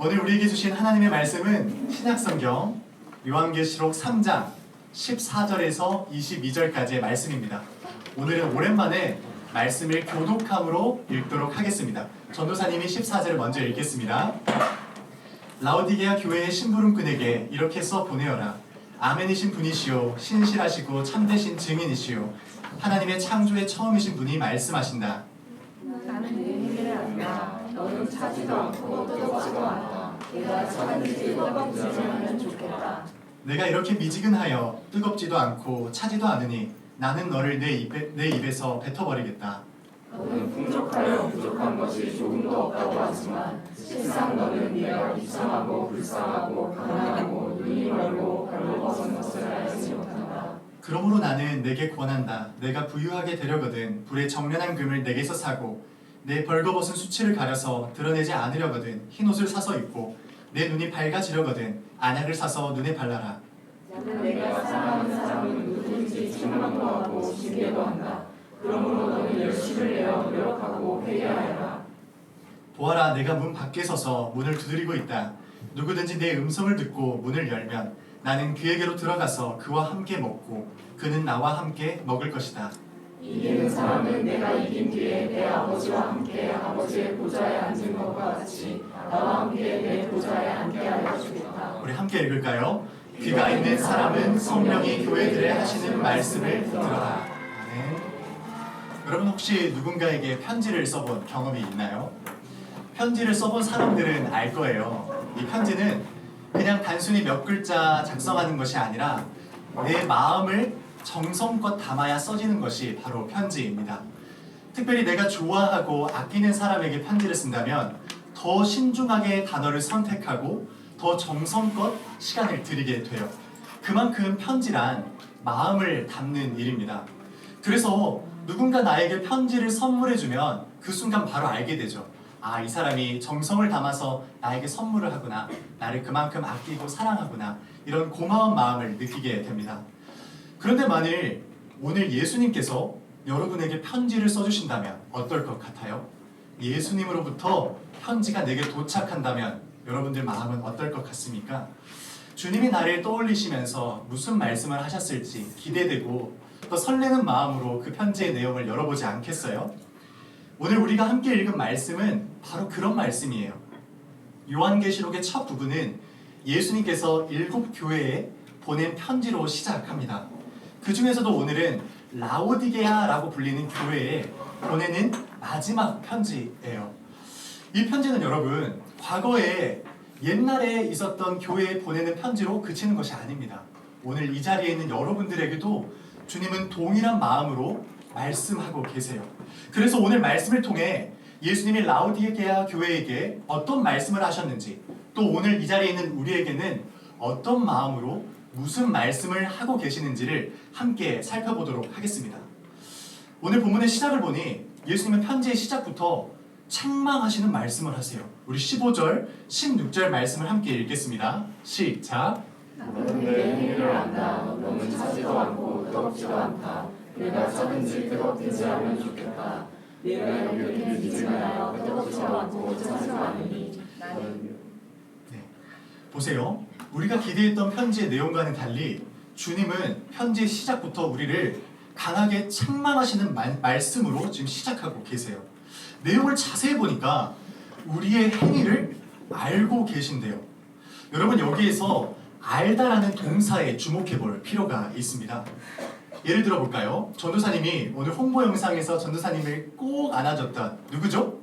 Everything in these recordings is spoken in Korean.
오늘 우리에게 주신 하나님의 말씀은 신약성경 요한계시록 3장 14절에서 22절까지의 말씀입니다. 오늘은 오랜만에 말씀을 교독함으로 읽도록 하겠습니다. 전도사님이 14절을 먼저 읽겠습니다. 라오디게아 교회의 심부름꾼에게 이렇게 써 보내어라. 아멘이신 분이시오, 신실하시고 참되신 증인이시오, 하나님의 창조의 처음이신 분이 말씀하신다. 나는 내 힘을 안다. 너는 차지도 않고 뜨겁지도 않다. 내가 차든지 뜨겁지 않으면 좋겠다. 내가 이렇게 미지근하여 뜨겁지도 않고 차지도 않으니 나는 너를 내 입에서 뱉어버리겠다. 너는 풍족하여 부족한 것이 조금도 없다고 하지만 실상 너는 내가 비참하고 불쌍하고 가난하고 눈이 멀고 벌거벗은 것을 알지 못한다. 그러므로 나는 내게 권한다. 내가 부유하게 되려거든 불의 정련한 금을 내게서 사고 내 벌거벗은 수치를 가려서 드러내지 않으려거든 흰옷을 사서 입고 내 눈이 밝아지려거든 안약을 사서 눈에 발라라. 내가 사랑하는 사람은 누구든지 책망도 하고 징계도 한다. 그러므로 너는 열심을 내어 노력하고 회개하여라. 보아라, 내가 문 밖에 서서 문을 두드리고 있다. 누구든지 내 음성을 듣고 문을 열면 나는 그에게로 들어가서 그와 함께 먹고 그는 나와 함께 먹을 것이다. 이기는 사람은 내가 이긴 뒤에 내 아버지와 함께 아버지의 보좌에 앉은 것과 같이 나와 함께 내 보좌에 앉게 하여 주겠다. 우리 함께 읽을까요? 귀가 있는 사람은 성령이 교회들에 하시는 말씀을 들어라. 아멘. 여러분 혹시 누군가에게 편지를 써본 경험이 있나요? 편지를 써본 사람들은 알 거예요. 이 편지는 그냥 단순히 몇 글자 작성하는 것이 아니라 내 마음을 정성껏 담아야 써지는 것이 바로 편지입니다. 특별히 내가 좋아하고 아끼는 사람에게 편지를 쓴다면 더 신중하게 단어를 선택하고 더 정성껏 시간을 들이게 돼요. 그만큼 편지란 마음을 담는 일입니다. 그래서 누군가 나에게 편지를 선물해주면 그 순간 바로 알게 되죠. 아, 이 사람이 정성을 담아서 나에게 선물을 하구나. 나를 그만큼 아끼고 사랑하구나. 이런 고마운 마음을 느끼게 됩니다. 그런데 만일 오늘 예수님께서 여러분에게 편지를 써주신다면 어떨 것 같아요? 예수님으로부터 편지가 내게 도착한다면 여러분들 마음은 어떨 것 같습니까? 주님이 나를 떠올리시면서 무슨 말씀을 하셨을지 기대되고 또 설레는 마음으로 그 편지의 내용을 열어보지 않겠어요? 오늘 우리가 함께 읽은 말씀은 바로 그런 말씀이에요. 요한계시록의 첫 부분은 예수님께서 7교회에 보낸 편지로 시작합니다. 그 중에서도 오늘은 라오디게아라고 불리는 교회에 보내는 마지막 편지예요. 이 편지는 여러분, 과거에 옛날에 있었던 교회에 보내는 편지로 그치는 것이 아닙니다. 오늘 이 자리에 있는 여러분들에게도 주님은 동일한 마음으로 말씀하고 계세요. 그래서 오늘 말씀을 통해 예수님이 라오디게아 교회에게 어떤 말씀을 하셨는지, 또 오늘 이 자리에 있는 우리에게는 어떤 마음으로 무슨 말씀을 하고 계시는지를 함께 살펴보도록 하겠습니다. 오늘 본문의 시작을 보니 예수님은 편지의 시작부터 책망하시는 말씀을 하세요. 우리 15절, 16절 말씀을 함께 읽겠습니다. 시작. 너는 내 행위를 안다. 너는 차지도 않고 뜨겁지도 않다. 내가 차든지 뜨겁든지 하면 좋겠다. 내가 이렇게 미지근하여 뜨겁지도 않고 차지도 않으니 나는. 보세요. 우리가 기대했던 편지의 내용과는 달리 주님은 편지의 시작부터 우리를 강하게 책망하시는 말씀으로 지금 시작하고 계세요. 내용을 자세히 보니까 우리의 행위를 알고 계신데요. 여러분, 여기에서 알다라는 동사에 주목해 볼 필요가 있습니다. 예를 들어 볼까요? 전도사님이 오늘 홍보 영상에서 전도사님을 꼭 안아줬던 누구죠?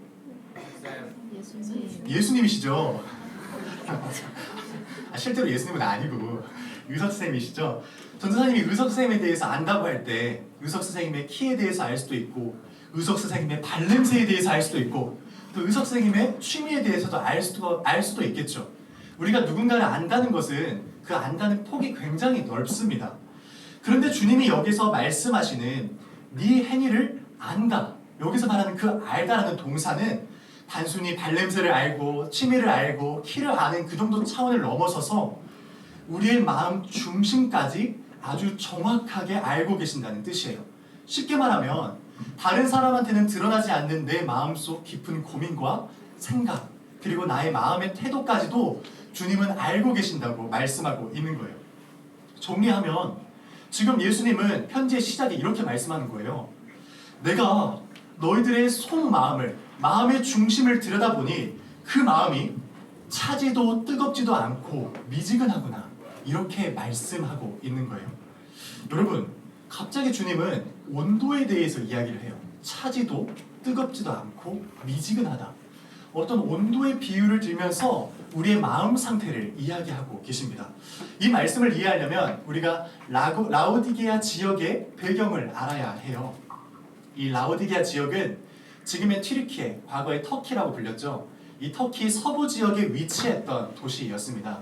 예수님이시죠. 실제로 예수님은 아니고 의석선생님이시죠. 전도사님이 의석선생님에 대해서 안다고 할 때 의석선생님의 키에 대해서 알 수도 있고 의석선생님의 발냄새에 대해서 알 수도 있고 또 의석선생님의 취미에 대해서도 알 수도 있겠죠. 우리가 누군가를 안다는 것은 그 안다는 폭이 굉장히 넓습니다. 그런데 주님이 여기서 말씀하시는 네 행위를 안다, 여기서 말하는 그 알다라는 동사는 단순히 발냄새를 알고 취미를 알고 키를 아는 그 정도 차원을 넘어서서 우리의 마음 중심까지 아주 정확하게 알고 계신다는 뜻이에요. 쉽게 말하면 다른 사람한테는 드러나지 않는 내 마음속 깊은 고민과 생각, 그리고 나의 마음의 태도까지도 주님은 알고 계신다고 말씀하고 있는 거예요. 정리하면 지금 예수님은 편지의 시작에 이렇게 말씀하는 거예요. 내가 너희들의 속마음을, 마음의 중심을 들여다보니 그 마음이 차지도 뜨겁지도 않고 미지근하구나, 이렇게 말씀하고 있는 거예요. 여러분, 갑자기 주님은 온도에 대해서 이야기를 해요. 차지도 뜨겁지도 않고 미지근하다. 어떤 온도의 비유를 들면서 우리의 마음 상태를 이야기하고 계십니다. 이 말씀을 이해하려면 우리가 라오디게아 지역의 배경을 알아야 해요. 이 라오디게아 지역은 지금의 튀르키예, 과거의 터키라고 불렸죠. 이 터키 서부 지역에 위치했던 도시였습니다.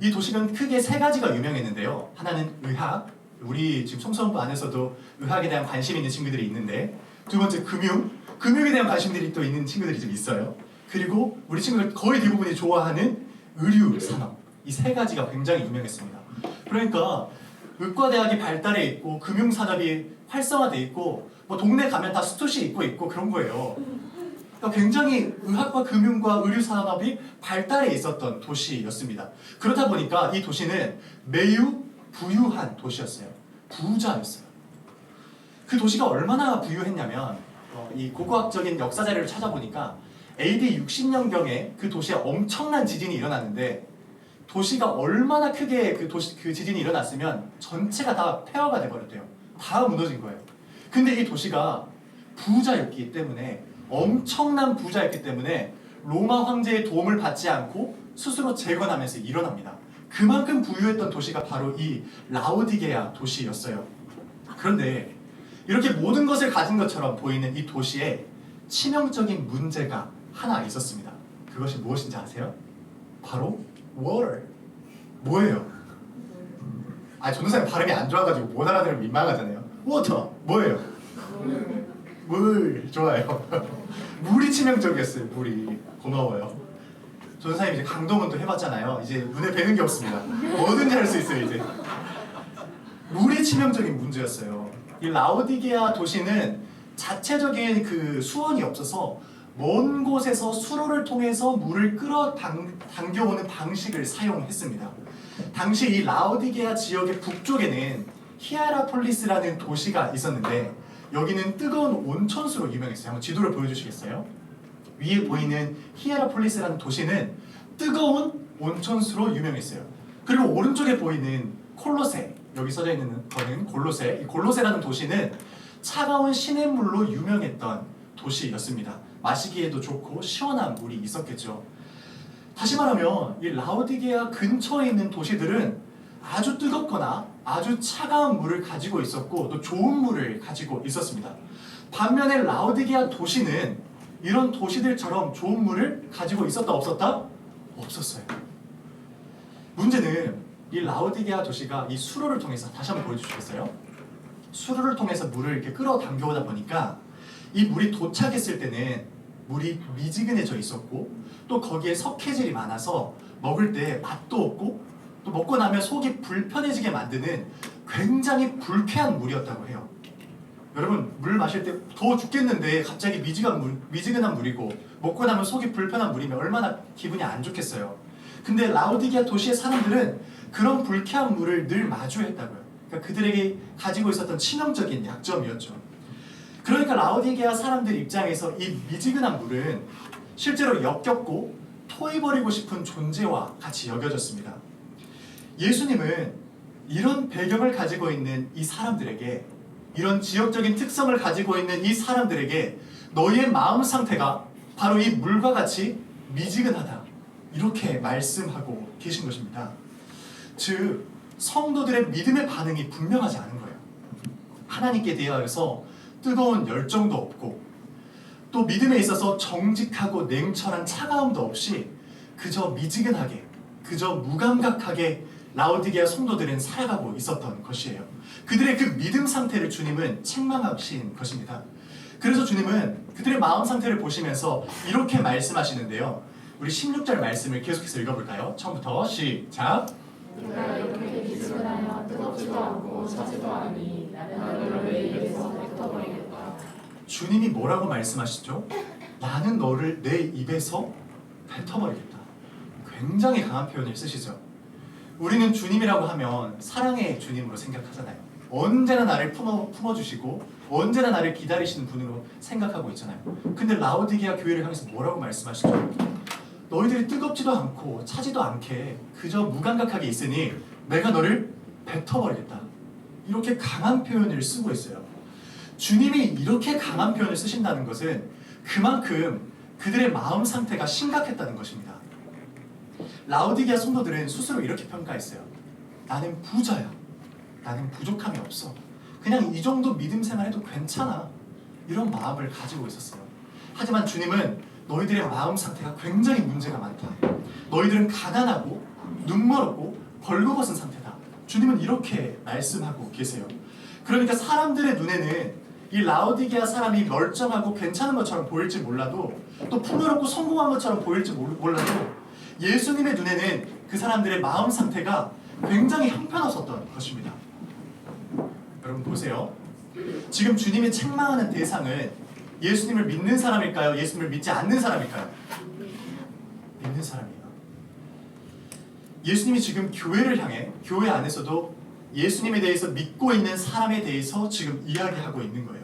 이 도시는 크게 세 가지가 유명했는데요. 하나는 의학, 우리 지금 청소년부 안에서도 의학에 대한 관심이 있는 친구들이 있는데, 두 번째 금융에 대한 관심들이 또 있는 친구들이 좀 있어요. 그리고 우리 친구들 거의 대부분이 좋아하는 의류 산업, 이 세 가지가 굉장히 유명했습니다. 그러니까 의과대학이 발달해 있고 금융 산업이 활성화돼 있고 뭐 동네 가면 다 스투시 입고 그런 거예요. 그러니까 굉장히 의학과 금융과 의류 산업이 발달해 있었던 도시였습니다. 그러다 보니까 이 도시는 매우 부유한 도시였어요. 부자였어요. 그 도시가 얼마나 부유했냐면 이 고고학적인 역사 자료를 찾아보니까 AD 60년경에 그 도시에 엄청난 지진이 일어났는데, 도시가 얼마나 크게 그 지진이 일어났으면 전체가 다 폐허가 돼버렸대요. 다 무너진 거예요. 근데 이 도시가 부자였기 때문에, 엄청난 부자였기 때문에 로마 황제의 도움을 받지 않고 스스로 재건하면서 일어납니다. 그만큼 부유했던 도시가 바로 이 라오디게아 도시였어요. 그런데 이렇게 모든 것을 가진 것처럼 보이는 이 도시에 치명적인 문제가 하나 있었습니다. 그것이 무엇인지 아세요? 바로 water. 뭐예요? 전도사님 발음이 안 좋아가지고 못 알아들으면 민망하잖아요. water 뭐예요? 물. 좋아요. 물이 치명적이었어요. 물이. 고마워요. 전도사님 이제 강동원도 해봤잖아요. 이제 눈에 뵈는 게 없습니다. 뭐든지 할 수 있어요 이제. 물이 치명적인 문제였어요. 이 라오디게아 도시는 자체적인 그 수원이 없어서 먼 곳에서 수로를 통해서 물을 당겨오는 방식을 사용했습니다. 당시 이 라오디게아 지역의 북쪽에는 히에라폴리스라는 도시가 있었는데, 여기는 뜨거운 온천수로 유명했어요. 한번 지도를 보여주시겠어요? 위에 보이는 히에라폴리스라는 도시는 뜨거운 온천수로 유명했어요. 그리고 오른쪽에 보이는 콜로세, 여기 써져 있는 거는 골로세, 이 골로세라는 도시는 차가운 시냇물로 유명했던 도시였습니다. 마시기에도 좋고 시원한 물이 있었겠죠. 다시 말하면 이 라오디게아 근처에 있는 도시들은 아주 뜨겁거나 아주 차가운 물을 가지고 있었고 또 좋은 물을 가지고 있었습니다. 반면에 라오디게아 도시는 이런 도시들처럼 좋은 물을 가지고 있었다 없었다? 없었어요. 문제는 이 라오디게아 도시가 이 수로를 통해서, 다시 한번 보여주시겠어요? 수로를 통해서 물을 이렇게 끌어당겨오다 보니까 이 물이 도착했을 때는 물이 미지근해져 있었고, 또 거기에 석회질이 많아서 먹을 때 맛도 없고, 또 먹고 나면 속이 불편해지게 만드는 굉장히 불쾌한 물이었다고 해요. 여러분, 물 마실 때 더워 죽겠는데 갑자기 미지근한 물이고 먹고 나면 속이 불편한 물이면 얼마나 기분이 안 좋겠어요. 근데 라오디게아 도시의 사람들은 그런 불쾌한 물을 늘 마주했다고요. 그러니까 그들에게 가지고 있었던 치명적인 약점이었죠. 그러니까 라오디게아 사람들 입장에서 이 미지근한 물은 실제로 역겹고 토해버리고 싶은 존재와 같이 여겨졌습니다. 예수님은 이런 배경을 가지고 있는 이 사람들에게, 이런 지역적인 특성을 가지고 있는 이 사람들에게 너희의 마음 상태가 바로 이 물과 같이 미지근하다, 이렇게 말씀하고 계신 것입니다. 즉, 성도들의 믿음의 반응이 분명하지 않은 거예요. 하나님께 대하여서 뜨거운 열정도 없고, 또 믿음에 있어서 정직하고 냉철한 차가움도 없이 그저 미지근하게, 그저 무감각하게 라오디게아 성도들은 살아가고 있었던 것이에요. 그들의 그 믿음 상태를 주님은 책망하신 것입니다. 그래서 주님은 그들의 마음 상태를 보시면서 이렇게 말씀하시는데요. 우리 16절 말씀을 계속해서 읽어볼까요? 처음부터 시작! 네가 이렇게 미지근하여 뜨겁지도 않고 차지도 않으니 나는 너를 내 입에서 뱉어버리겠다. 주님이 뭐라고 말씀하시죠? 나는 너를 내 입에서 뱉어버리겠다. 굉장히 강한 표현을 쓰시죠. 우리는 주님이라고 하면 사랑의 주님으로 생각하잖아요. 언제나 나를 품어주시고 언제나 나를 기다리시는 분으로 생각하고 있잖아요. 근데 라오디게아 교회를 향해서 뭐라고 말씀하시죠? 너희들이 뜨겁지도 않고 차지도 않게 그저 무감각하게 있으니 내가 너를 뱉어버리겠다. 이렇게 강한 표현을 쓰고 있어요. 주님이 이렇게 강한 표현을 쓰신다는 것은 그만큼 그들의 마음 상태가 심각했다는 것입니다. 라오디게아 성도들은 스스로 이렇게 평가했어요. 나는 부자야. 나는 부족함이 없어. 그냥 이 정도 믿음 생활해도 괜찮아. 이런 마음을 가지고 있었어요. 하지만 주님은 너희들의 마음 상태가 굉장히 문제가 많다. 너희들은 가난하고 눈멀었고 벌거벗은 상태다. 주님은 이렇게 말씀하고 계세요. 그러니까 사람들의 눈에는 이 라오디게아 사람이 멀쩡하고 괜찮은 것처럼 보일지 몰라도 또 풍요롭고 성공한 것처럼 보일지 몰라도 예수님의 눈에는 그 사람들의 마음 상태가 굉장히 형편없었던 것입니다. 여러분 보세요. 지금 주님이 책망하는 대상은 예수님을 믿는 사람일까요? 예수님을 믿지 않는 사람일까요? 믿는 사람이에요. 예수님이 지금 교회를 향해 교회 안에서도 예수님에 대해서 믿고 있는 사람에 대해서 지금 이야기하고 있는 거예요.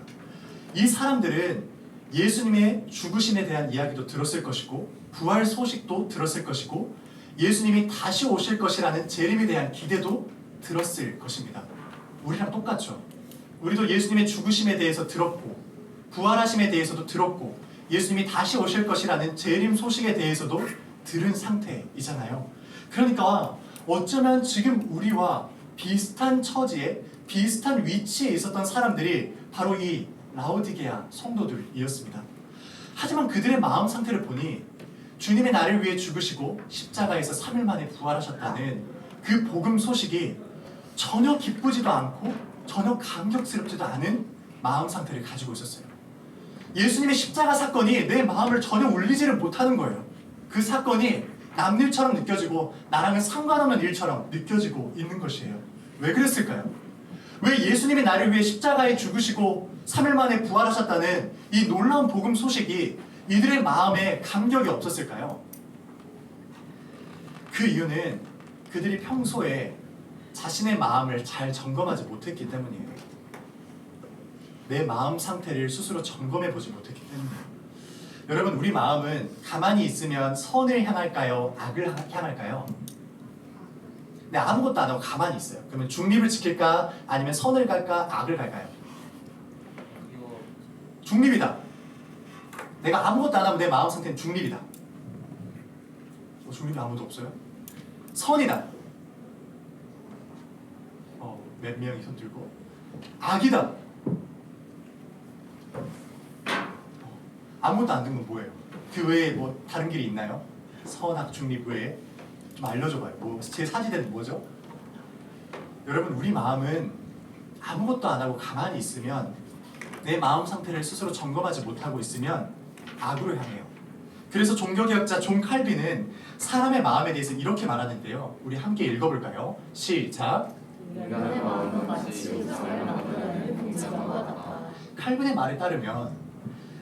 이 사람들은 예수님의 죽으심에 대한 이야기도 들었을 것이고 부활 소식도 들었을 것이고 예수님이 다시 오실 것이라는 재림에 대한 기대도 들었을 것입니다. 우리랑 똑같죠. 우리도 예수님의 죽으심에 대해서 들었고 부활하심에 대해서도 들었고 예수님이 다시 오실 것이라는 재림 소식에 대해서도 들은 상태이잖아요. 그러니까 어쩌면 지금 우리와 비슷한 처지에 비슷한 위치에 있었던 사람들이 바로 이 라오디게아 성도들이었습니다. 하지만 그들의 마음 상태를 보니 주님의 나를 위해 죽으시고 십자가에서 3일 만에 부활하셨다는 그 복음 소식이 전혀 기쁘지도 않고 전혀 감격스럽지도 않은 마음 상태를 가지고 있었어요. 예수님의 십자가 사건이 내 마음을 전혀 울리지를 못하는 거예요. 그 사건이 남일처럼 느껴지고 나랑은 상관없는 일처럼 느껴지고 있는 것이에요. 왜 그랬을까요? 왜 예수님이 나를 위해 십자가에 죽으시고 3일 만에 부활하셨다는 이 놀라운 복음 소식이 이들의 마음에 감격이 없었을까요? 그 이유는 그들이 평소에 자신의 마음을 잘 점검하지 못했기 때문이에요. 내 마음 상태를 스스로 점검해 보지 못했기 때문이에요. 여러분, 우리 마음은 가만히 있으면 선을 향할까요? 악을 향할까요? 네, 아무것도 안 하고 가만히 있어요. 그러면 중립을 지킬까? 아니면 선을 갈까? 악을 갈까요? 중립이다. 내가 아무것도 안 하면 내 마음 상태는 중립이다. 중립이 아무도 없어요? 선이다. 몇 명이 손 들고. 악이다. 아무것도 안 든 건 뭐예요? 그 외에 뭐 다른 길이 있나요? 선악 중립 외에 좀 알려줘봐요. 뭐 제 사지대는 뭐죠? 여러분, 우리 마음은 아무것도 안 하고 가만히 있으면 내 마음 상태를 스스로 점검하지 못하고 있으면 악으로 향해요. 그래서 종교개혁자 존 칼빈은 사람의 마음에 대해서 이렇게 말하는데요. 우리 함께 읽어볼까요? 시작. 인간의 마음은 마치 우상을 만드는 공작과 같다. 칼빈의 말에 따르면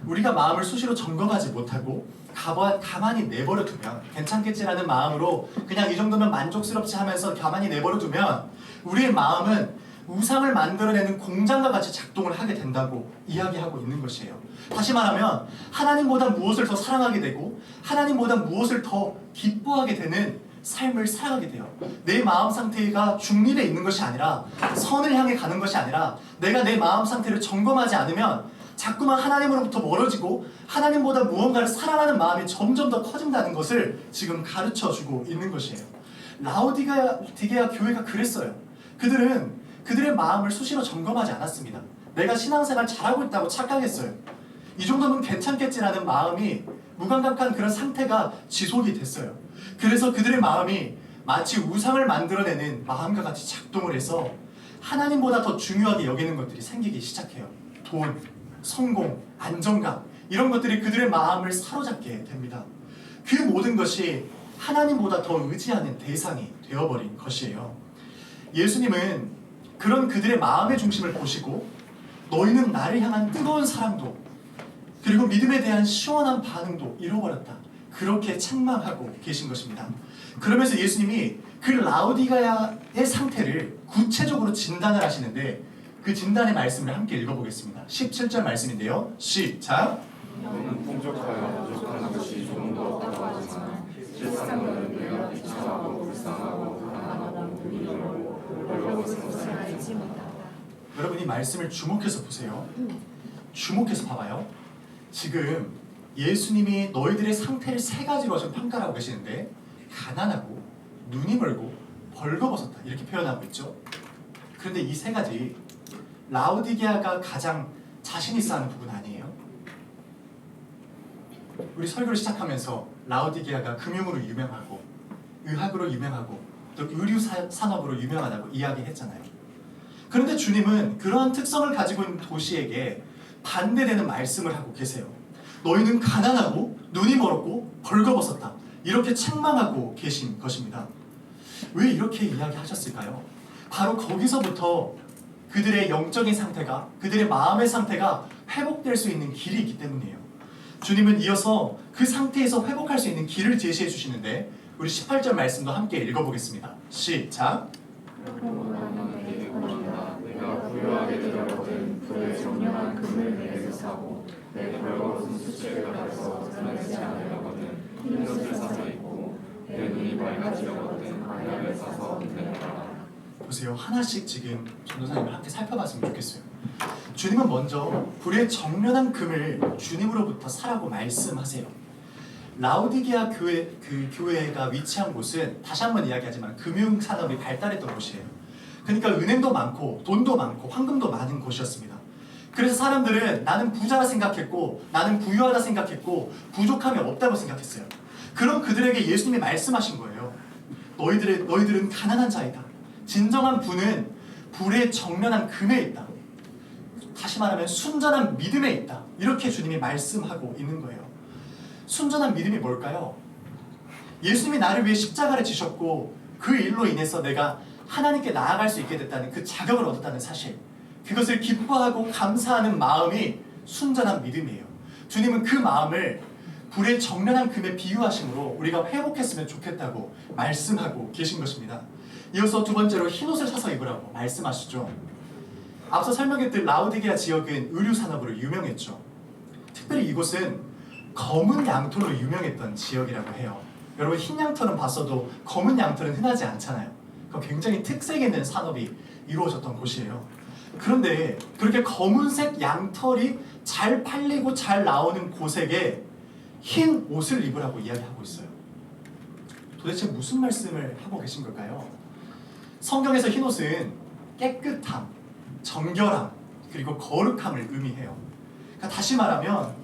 우리가 마음을 수시로 점검하지 못하고 가만히 내버려 두면 괜찮겠지라는 마음으로 그냥 이 정도면 만족스럽지 하면서 가만히 내버려 두면 우리의 마음은 우상을 만들어내는 공장과 같이 작동을 하게 된다고 이야기하고 있는 것이에요. 다시 말하면 하나님보다 무엇을 더 사랑하게 되고 하나님보다 무엇을 더 기뻐하게 되는 삶을 살아가게 돼요. 내 마음 상태가 중립에 있는 것이 아니라 선을 향해 가는 것이 아니라 내가 내 마음 상태를 점검하지 않으면 자꾸만 하나님으로부터 멀어지고 하나님보다 무언가를 사랑하는 마음이 점점 더 커진다는 것을 지금 가르쳐주고 있는 것이에요. 라오디게아 교회가 그랬어요. 그들은 그들의 마음을 수시로 점검하지 않았습니다. 내가 신앙생활 잘하고 있다고 착각했어요. 이 정도면 괜찮겠지라는 마음이 무감각한 그런 상태가 지속이 됐어요. 그래서 그들의 마음이 마치 우상을 만들어내는 마음과 같이 작동을 해서 하나님보다 더 중요하게 여기는 것들이 생기기 시작해요. 돈, 성공, 안정감, 이런 것들이 그들의 마음을 사로잡게 됩니다. 그 모든 것이 하나님보다 더 의지하는 대상이 되어버린 것이에요. 예수님은 그런 그들의 마음의 중심을 보시고 너희는 나를 향한 뜨거운 사랑도 그리고 믿음에 대한 시원한 반응도 잃어버렸다. 그렇게 책망하고 계신 것입니다. 그러면서 예수님이 그 라오디게아의 상태를 구체적으로 진단을 하시는데 그 진단의 말씀을 함께 읽어보겠습니다. 17절 말씀인데요. 시작! 너는 풍족하여 부족한 것이 조금도 없다고 하지만 실상 너는 내가 비참하고 불쌍하고 가난하고 눈이 멀고 벌거벗은 것을 알지 못한다. 여러분 이 말씀을 주목해서 보세요. 주목해서 봐봐요. 지금 예수님이 너희들의 상태를 세 가지로 지금 평가를 하고 계시는데 가난하고 눈이 멀고 벌거벗었다 이렇게 표현하고 있죠. 그런데 이 세 가지 라오디게아가 가장 자신 있어 하는 부분 아니에요? 우리 설교를 시작하면서 라오디게아가 금융으로 유명하고 의학으로 유명하고 또 의류 산업으로 유명하다고 이야기했잖아요. 그런데 주님은 그러한 특성을 가지고 있는 도시에게 반대되는 말씀을 하고 계세요. 너희는 가난하고 눈이 멀었고 벌거벗었다 이렇게 책망하고 계신 것입니다. 왜 이렇게 이야기하셨을까요? 바로 거기서부터 그들의 영적인 상태가, 그들의 마음의 상태가 회복될 수 있는 길이 있기 때문이에요. 주님은 이어서 그 상태에서 회복할 수 있는 길을 제시해 주시는데 우리 18절 말씀도 함께 읽어보겠습니다. 시작! 내가 부유하게 되었거든 그의 정령한 금을 내게 사고 내 벌거벗은 수치를 가려서 드러내지 않으려거든 흰 옷을 사서 입고 내 눈이 밝아지려거든 안약을 사서 내려라. 보세요. 하나씩 지금 전도사님을 함께 살펴봤으면 좋겠어요. 주님은 먼저 불의 정련한 금을 주님으로부터 사라고 말씀하세요. 라오디게아 교회가 위치한 곳은 다시 한번 이야기하지만 금융산업이 발달했던 곳이에요. 그러니까 은행도 많고 돈도 많고 황금도 많은 곳이었습니다. 그래서 사람들은 나는 부자라 생각했고 나는 부유하다 생각했고 부족함이 없다고 생각했어요. 그럼 그들에게 예수님이 말씀하신 거예요. 너희들은 가난한 자이다. 진정한 부는 불의 정련한 금에 있다. 다시 말하면 순전한 믿음에 있다. 이렇게 주님이 말씀하고 있는 거예요. 순전한 믿음이 뭘까요? 예수님이 나를 위해 십자가를 지셨고 그 일로 인해서 내가 하나님께 나아갈 수 있게 됐다는 그 자격을 얻었다는 사실, 그것을 기뻐하고 감사하는 마음이 순전한 믿음이에요. 주님은 그 마음을 불의 정련한 금에 비유하심으로 우리가 회복했으면 좋겠다고 말씀하고 계신 것입니다. 이어서 두 번째로 흰옷을 사서 입으라고 말씀하시죠. 앞서 설명했던 라오디게아 지역은 의류 산업으로 유명했죠. 특별히 이곳은 검은 양털로 유명했던 지역이라고 해요. 여러분 흰 양털은 봤어도 검은 양털은 흔하지 않잖아요. 굉장히 특색 있는 산업이 이루어졌던 곳이에요. 그런데 그렇게 검은색 양털이 잘 팔리고 잘 나오는 곳에게 흰 옷을 입으라고 이야기하고 있어요. 도대체 무슨 말씀을 하고 계신 걸까요? 성경에서 흰 옷은 깨끗함, 정결함, 그리고 거룩함을 의미해요. 그러니까 다시 말하면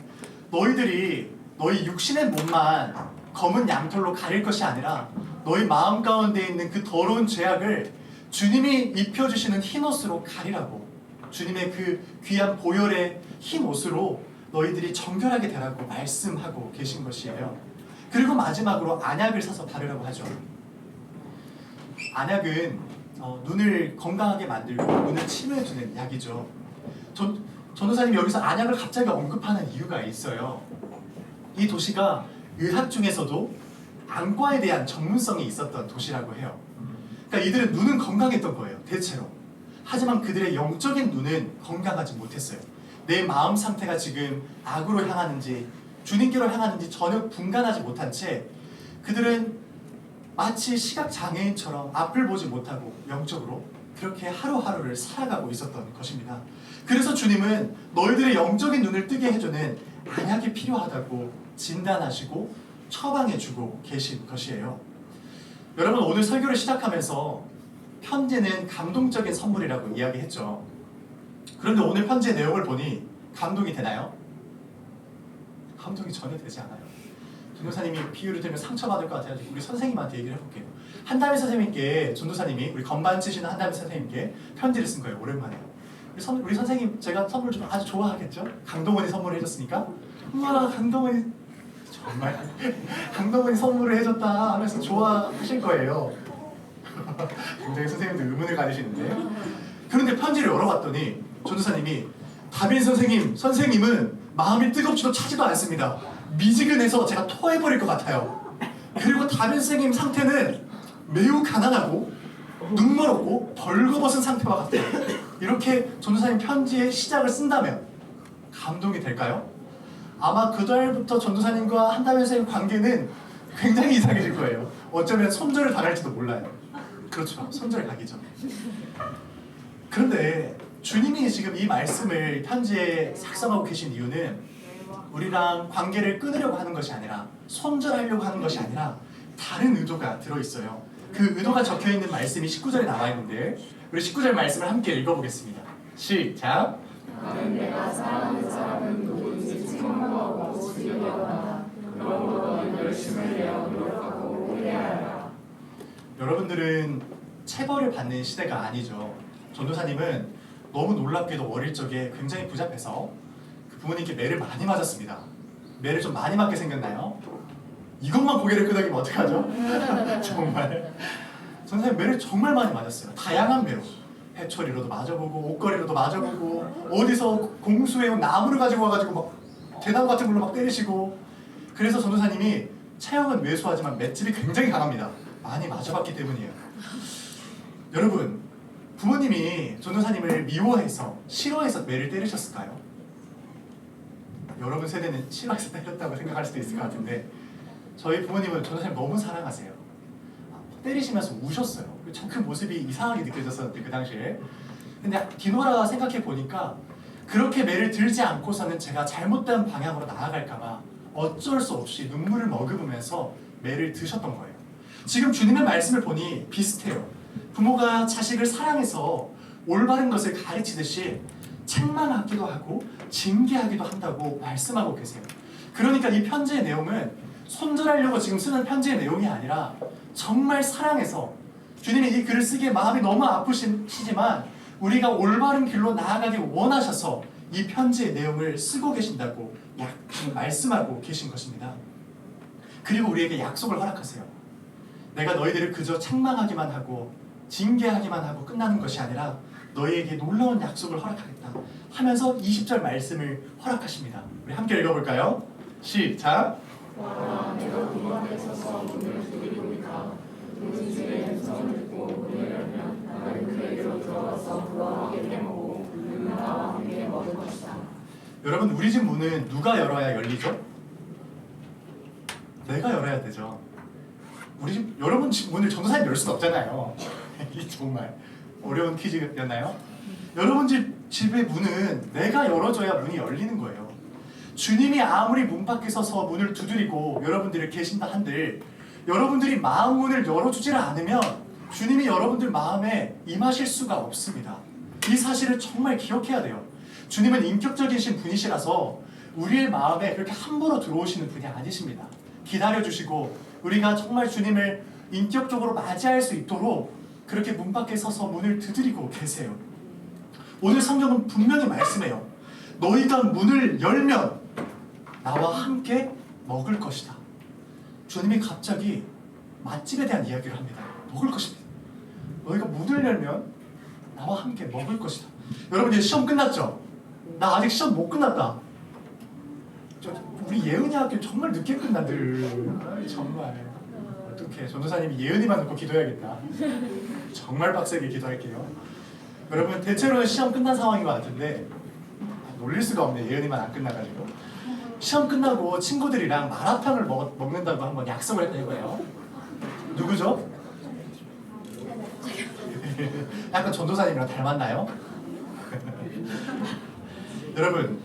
너희들이 너희 육신의 몸만 검은 양털로 가릴 것이 아니라 너희 마음 가운데 있는 그 더러운 죄악을 주님이 입혀주시는 흰 옷으로 가리라고, 주님의 그 귀한 보혈의 흰 옷으로 너희들이 정결하게 되라고 말씀하고 계신 것이에요. 그리고 마지막으로 안약을 사서 바르라고 하죠. 안약은 눈을 건강하게 만들고 눈을 치료해주는 약이죠. 전도사님 여기서 안약을 갑자기 언급하는 이유가 있어요. 이 도시가 의학 중에서도 안과에 대한 전문성이 있었던 도시라고 해요. 그러니까 이들은 눈은 건강했던 거예요, 대체로. 하지만 그들의 영적인 눈은 건강하지 못했어요. 내 마음 상태가 지금 악으로 향하는지 주님께로 향하는지 전혀 분간하지 못한 채 그들은 마치 시각장애인처럼 앞을 보지 못하고 영적으로 그렇게 하루하루를 살아가고 있었던 것입니다. 그래서 주님은 너희들의 영적인 눈을 뜨게 해주는 안약이 필요하다고 진단하시고 처방해주고 계신 것이에요. 여러분 오늘 설교를 시작하면서 편지는 감동적인 선물이라고 이야기했죠. 그런데 오늘 편지의 내용을 보니 감동이 되나요? 감동이 전혀 되지 않아요. 전도사님이 비유를 들면 상처받을 것 같아서 우리 선생님한테 얘기를 해볼게요. 한다미 선생님께 전도사님이 우리 건반 치시는 한다미 선생님께 편지를 쓴 거예요. 오랜만에. 우리 선생님 제가 선물 좀 아주 좋아하겠죠? 강동원이 선물을 해줬으니까 우와 강동원이 정말 강동원이 선물을 해줬다 하면서 좋아하실 거예요. 굉장히 선생님들 의문을 가지시는데, 그런데 편지를 열어봤더니 전도사님이 다빈 선생님은 마음이 뜨겁지도 차지도 않습니다. 미지근해서 제가 토해버릴 것 같아요. 그리고 담임 선생님 상태는 매우 가난하고 눈멀었고 벌거벗은 상태와 같아요. 이렇게 전도사님 편지의 시작을 쓴다면 감동이 될까요? 아마 그달부터 전도사님과 한담임 선생님 관계는 굉장히 이상해질 거예요. 어쩌면 손절을 당할지도 몰라요. 그렇죠. 손절 각이죠. 그런데 주님이 지금 이 말씀을 편지에 작성하고 계신 이유는 우리랑 관계를 끊으려고 하는 것이 아니라 손절하려고 하는 것이 아니라 다른 의도가 들어있어요. 그 의도가 적혀있는 말씀이 19절에 나와 있는데 우리 19절 말씀을 함께 읽어보겠습니다. 시작! 나는 내가 사랑하는 사람은 누구든지 책망하고 죽이려고 한다. 그러므로 너는 열심을 내어 노력하고 회개하라. 여러분들은 체벌을 받는 시대가 아니죠. 전도사님은 너무 놀랍게도 어릴 적에 굉장히 부잡해서 그 부모님께 매를 많이 맞았습니다. 매를 좀 많이 맞게 생겼나요? 이것만 고개를 끄덕이면 어떡하죠? 정말 전도사님 매를 정말 많이 맞았어요. 다양한 매로 해초리로도 맞아보고 옷걸이로도 맞아보고 어디서 공수해온 나무를 가지고 와가지고 막 대나무 같은 걸로 막 때리시고 그래서 전도사님이 체형은 왜소하지만 맷집이 굉장히 강합니다. 많이 맞아봤기 때문이에요. 여러분 부모님이 전도사님을 미워해서 싫어해서 매를 때리셨을까요? 여러분 세대는 싫어해서 때렸다고 생각할 수도 있을 것 같은데 저희 부모님은 전도사님 너무 사랑하세요. 때리시면서 우셨어요. 참 그 모습이 이상하게 느껴졌었는데 그 당시에. 근데 뒤돌아 생각해 보니까 그렇게 매를 들지 않고서는 제가 잘못된 방향으로 나아갈까봐 어쩔 수 없이 눈물을 머금으면서 매를 드셨던 거예요. 지금 주님의 말씀을 보니 비슷해요. 부모가 자식을 사랑해서 올바른 것을 가르치듯이 책망하기도 하고 징계하기도 한다고 말씀하고 계세요. 그러니까 이 편지의 내용은 손절하려고 지금 쓰는 편지의 내용이 아니라 정말 사랑해서 주님이 이 글을 쓰기에 마음이 너무 아프시지만 우리가 올바른 길로 나아가길 원하셔서 이 편지의 내용을 쓰고 계신다고 말씀하고 계신 것입니다. 그리고 우리에게 약속을 허락하세요. 내가 너희들을 그저 책망하기만 하고 징계하기만 하고 끝나는 것이 아니라 너희에게 놀라운 약속을 허락하겠다 하면서 20절 말씀을 허락하십니다. 우리 함께 읽어볼까요? 시작! 내가 문 앞에 서서 문을 두드리고니까 누구든지 내 음성을 듣고 문을 열면 나는 그에게로 들어가서 그와 함께 먹고 그는 나와 함께 먹을 것이다. 여러분 우리 집 문은 누가 열어야 열리죠? 내가 열어야 되죠. 우리 집 여러분 집 문을 전도사님 열 수는 없잖아요. 이 정말 어려운 퀴즈였나요? 여러분 집의 문은 내가 열어줘야 문이 열리는 거예요. 주님이 아무리 문 밖에 서서 문을 두드리고 여러분들이 계신다 한들 여러분들이 마음 문을 열어주질 않으면 주님이 여러분들 마음에 임하실 수가 없습니다. 이 사실을 정말 기억해야 돼요. 주님은 인격적이신 분이시라서 우리의 마음에 그렇게 함부로 들어오시는 분이 아니십니다. 기다려주시고 우리가 정말 주님을 인격적으로 맞이할 수 있도록 그렇게 문 밖에 서서 문을 두드리고 계세요. 오늘 성경은 분명히 말씀해요. 너희가 문을 열면 나와 함께 먹을 것이다. 주님이 갑자기 맛집에 대한 이야기를 합니다. 먹을 것입니다. 너희가 문을 열면 나와 함께 먹을 것이다. 여러분 이제 시험 끝났죠? 나 아직 시험 못 끝났다. 우리 예은이 학교 정말 늦게 끝나 늘. 정말 어떡해. 전도사님이 예은이만 놓고 기도해야겠다. 정말 빡세게 기도할게요. 여러분 대체로는 시험 끝난 상황인 것 같은데 놀릴 수가 없네. 예은이만 안 끝나가지고 시험 끝나고 친구들이랑 마라탕을 먹는다고 한번 약속을 했던 거예요. 누구죠? 약간 전도사님이랑 닮았나요? 여러분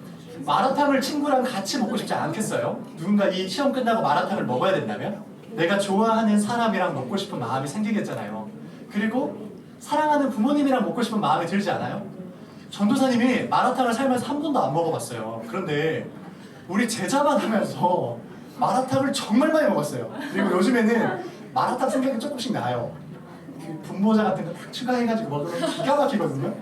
마라탕을 친구랑 같이 먹고 싶지 않겠어요? 누군가 이 시험 끝나고 마라탕을 먹어야 된다면 내가 좋아하는 사람이랑 먹고 싶은 마음이 생기겠잖아요. 그리고 사랑하는 부모님이랑 먹고 싶은 마음이 들지 않아요? 전도사님이 마라탕을 살면서 한 번도 안 먹어봤어요. 그런데 우리 제자만 하면서 마라탕을 정말 많이 먹었어요. 그리고 요즘에는 마라탕 생각이 조금씩 나요. 그 분모자 같은 거 딱 추가해가지고 먹으면 기가 막히거든요.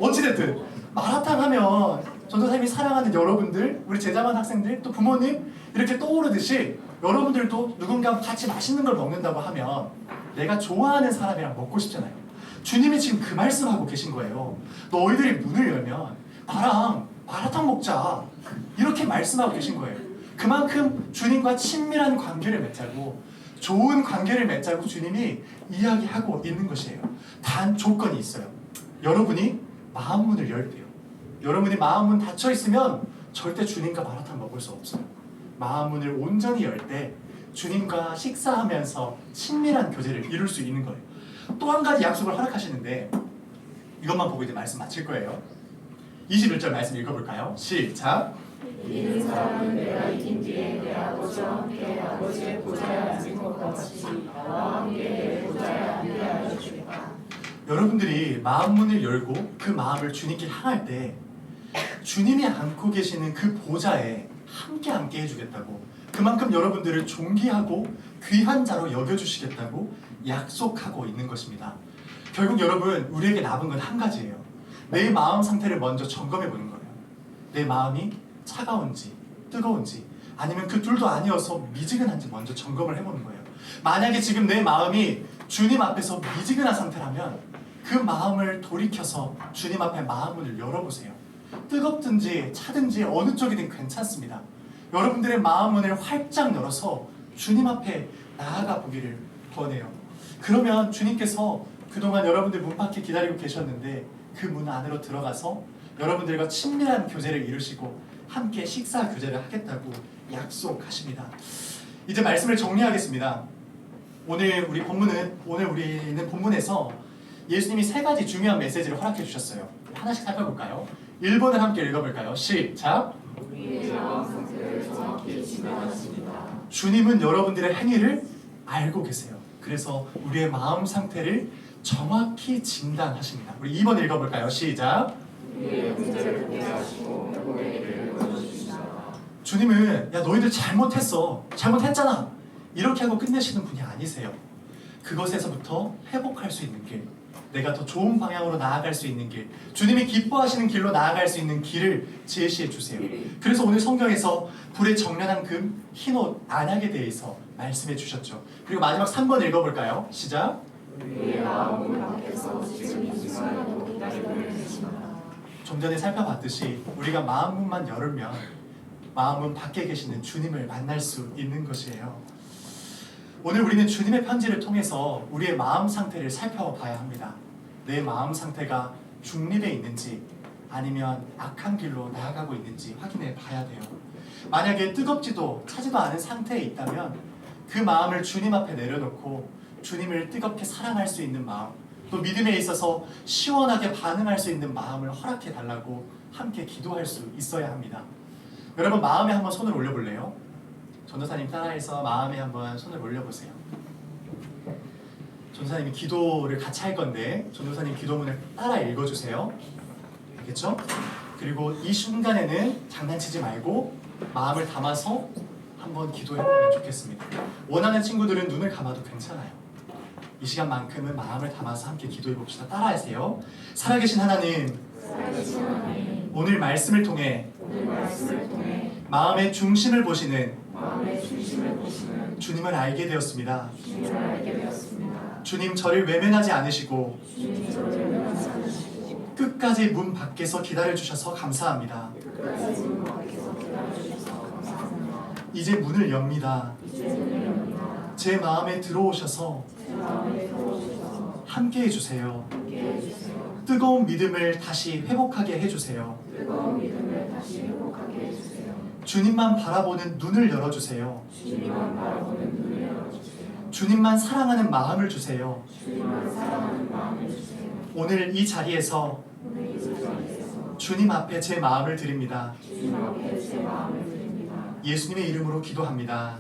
어찌됐든 마라탕 하면 전도사님이 사랑하는 여러분들, 우리 제자반 학생들, 또 부모님 이렇게 떠오르듯이 여러분들도 누군가 같이 맛있는 걸 먹는다고 하면 내가 좋아하는 사람이랑 먹고 싶잖아요. 주님이 지금 그 말씀하고 계신 거예요. 너희들이 문을 열면 나랑 마라탕 먹자. 이렇게 말씀하고 계신 거예요. 그만큼 주님과 친밀한 관계를 맺자고, 좋은 관계를 맺자고 주님이 이야기하고 있는 것이에요. 단 조건이 있어요. 여러분이 마음 문을 열대요. 여러분이 마음 문 닫혀 있으면 절대 주님과 마라탕 먹을 수 없어요. 마음 문을 온전히 열 때 주님과 식사하면서 친밀한 교제를 이룰 수 있는 거예요. 또 한 가지 약속을 허락하시는데, 이것만 보고 이제 말씀 마칠 거예요. 21절 말씀 읽어볼까요? 시작. 이기는 사람은 내가 이긴 뒤에 내 아버지와 함께 아버지의 보좌에 앉은 것 같이 나와 함께 내 보좌에 앉게 하여 주겠다. 여러분들이 마음 문을 열고 그 마음을 주님께 향할 때 주님이 앉고 계시는 그 보좌에 함께 해주겠다고, 그만큼 여러분들을 존귀하고 귀한 자로 여겨주시겠다고 약속하고 있는 것입니다. 결국 여러분, 우리에게 남은 건 한 가지예요. 내 마음 상태를 먼저 점검해 보는 거예요. 내 마음이 차가운지 뜨거운지, 아니면 그 둘도 아니어서 미지근한지 먼저 점검을 해보는 거예요. 만약에 지금 내 마음이 주님 앞에서 미지근한 상태라면 그 마음을 돌이켜서 주님 앞에 마음문을 열어보세요. 뜨겁든지 차든지 어느 쪽이든 괜찮습니다. 여러분들의 마음문을 활짝 열어서 주님 앞에 나아가 보기를 권해요. 그러면 주님께서 그동안 여러분들 문 밖에 기다리고 계셨는데 그 문 안으로 들어가서 여러분들과 친밀한 교제를 이루시고 함께 식사 교제를 하겠다고 약속하십니다. 이제 말씀을 정리하겠습니다. 오늘 우리는 본문에서 예수님이 세 가지 중요한 메시지를 허락해 주셨어요. 하나씩 살펴볼까요? 1번을 함께 읽어볼까요? 시작. 우리의 마음 상태를 정확히 진단하십니다. 주님은 여러분들의 행위를 알고 계세요. 그래서 우리의 마음 상태를 정확히 진단하십니다. 우리 2번 읽어볼까요? 시작. 우리의 문제를 공개하시고 회복의 길을 보여주시다. 주님은 야 너희들 잘못했잖아 이렇게 하고 끝내시는 분이 아니세요. 그것에서부터 회복할 수 있는 길, 내가 더 좋은 방향으로 나아갈 수 있는 길, 주님이 기뻐하시는 길로 나아갈 수 있는 길을 제시해 주세요. 그래서 오늘 성경에서 불에 정련한 금, 흰옷, 안약에 대해서 말씀해 주셨죠. 그리고 마지막 3번 읽어볼까요? 시작. 우리의 마음을 밖에서 지금 이 순간에도 기다리고 계십니다. 좀 전에 살펴봤듯이 우리가 마음문만 열면 마음문 밖에 계시는 주님을 만날 수 있는 것이에요. 오늘 우리는 주님의 편지를 통해서 우리의 마음 상태를 살펴봐야 합니다. 내 마음 상태가 중립에 있는지 아니면 악한 길로 나아가고 있는지 확인해 봐야 돼요. 만약에 뜨겁지도 차지도 않은 상태에 있다면 그 마음을 주님 앞에 내려놓고 주님을 뜨겁게 사랑할 수 있는 마음, 또 믿음에 있어서 시원하게 반응할 수 있는 마음을 허락해 달라고 함께 기도할 수 있어야 합니다. 여러분, 마음에 한번 손을 올려볼래요? 전도사님 따라해서 마음에 한번 손을 올려보세요. 전도사님이 기도를 같이 할 건데 전도사님 기도문을 따라 읽어주세요. 알겠죠? 그리고 이 순간에는 장난치지 말고 마음을 담아서 한번 기도해보면 좋겠습니다. 원하는 친구들은 눈을 감아도 괜찮아요. 이 시간만큼은 마음을 담아서 함께 기도해봅시다. 따라하세요. 살아계신 하나님, 오늘 말씀을 통해 마음의 중심을 보시는 주님을 알게 되었습니다. 주님, 저를 외면하지 않으시고 끝까지 문 밖에서 기다려주셔서 감사합니다. 이제 문을 엽니다. 제 마음에 들어오셔서 함께 해주세요. 뜨거운 믿음을 다시 회복하게 해주세요. 주님만 바라보는 눈을 열어주세요. 주님만 사랑하는 마음을 주세요. 오늘 이 자리에서 주님 앞에 제 마음을 드립니다. 예수님의 이름으로 기도합니다.